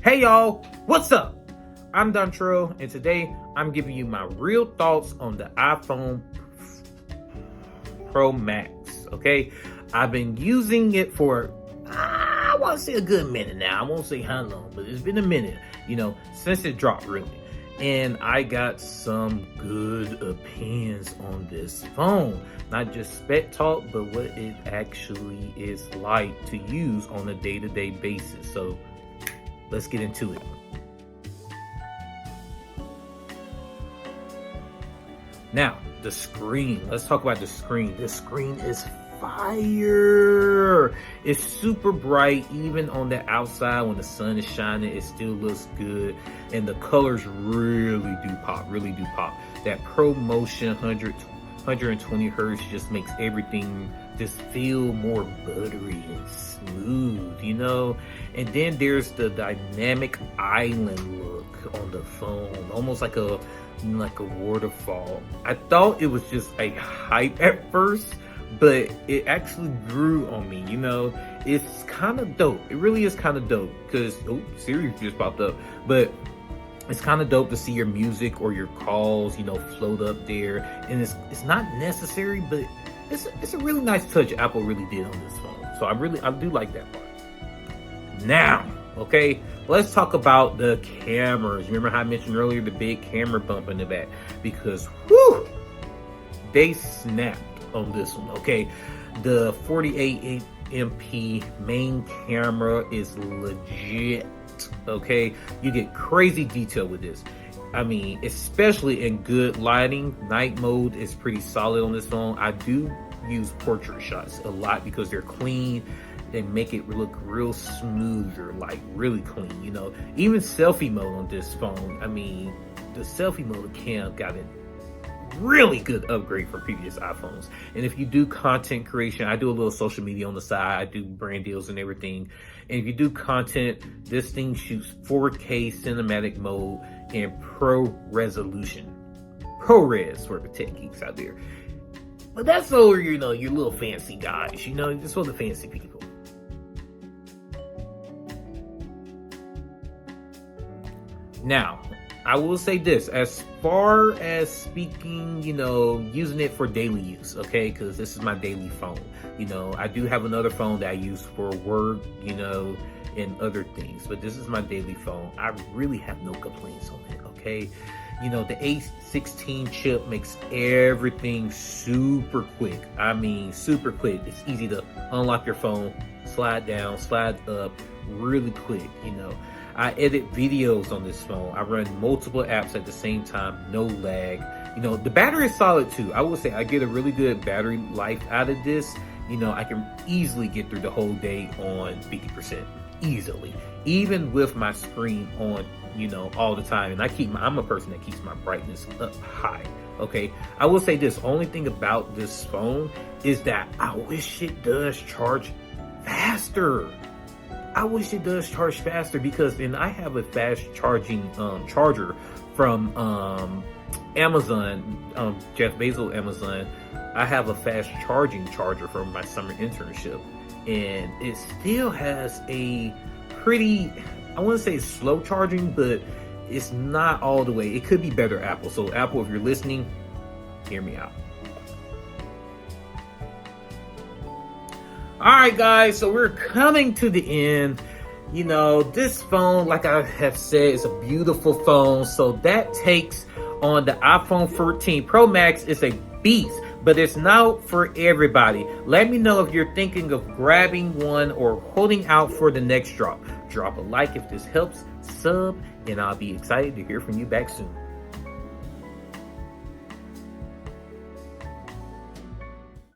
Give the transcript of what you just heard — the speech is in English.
Hey y'all, what's up? I'm Dontrelle, and today I'm giving you my real thoughts on the iPhone Pro Max, okay? I've been using it for, I want to say a good minute now. I won't say how long, but it's been a minute, since it dropped really. And I got some good opinions on this phone. Not just spec talk, but what it actually is like to use on a day-to-day basis. So let's get into it. Now, the screen. Let's talk about the screen. The screen is fire. It's super bright. Even on the outside when the sun is shining, it still looks good. And the colors really do pop. That ProMotion 120 hertz just makes everything just feel more buttery and smooth, And then there's the dynamic island look on the phone, almost like a waterfall. I thought it was just a hype at first, but it actually grew on me. It's kind of dope. It really is kind of dope because Siri just popped up, but it's kind of dope to see your music or your calls, float up there. And it's not necessary, but it's a really nice touch Apple really did on this phone. So I do like that part. Now, okay, let's talk about the cameras. Remember how I mentioned earlier the big camera bump in the back? Because they snapped on this one, okay? The 48 MP main camera is legit, okay? You get crazy detail with this. I mean, especially in good lighting. Night mode is pretty solid on this phone. I do use portrait shots a lot because they're clean. They make it look real smoother, like really clean, Even selfie mode on this phone, I mean, the selfie mode cam got a really good upgrade from previous iPhones. And if you do content creation, I do a little social media on the side. I do brand deals and everything. And if you do content, this thing shoots 4K cinematic mode and pro resolution. ProRes for the tech geeks out there. But that's for, your little fancy guys, just for the fancy people. Now, I will say this, as far as speaking, using it for daily use, okay? Because this is my daily phone. I do have another phone that I use for work, and other things, but this is my daily phone. I really have no complaints on it, okay? The A16 chip makes everything super quick. I mean, super quick. It's easy to unlock your phone, slide down, slide up, really quick, I edit videos on this phone. I run multiple apps at the same time, no lag. The battery is solid too. I will say I get a really good battery life out of this. I can easily get through the whole day on 50%, easily. Even with my screen on, all the time. And I'm a person that keeps my brightness up high, okay? I will say this, only thing about this phone is that I wish it does charge faster. I wish it does charge faster because then I have a fast charging charger from Amazon, Jeff Bezos Amazon. I have a fast charging charger from my summer internship, and it still has a pretty, I wouldn't say slow charging, but it's not all the way. It could be better, Apple. So Apple, if you're listening, hear me out. All right, guys, so we're coming to the end. This phone, like I have said, is a beautiful phone. So that takes on the iPhone 14 Pro Max. Is a beast, but it's not for everybody. Let me know if you're thinking of grabbing one or holding out for the next drop. Drop a like if this helps, sub, and I'll be excited to hear from you back soon.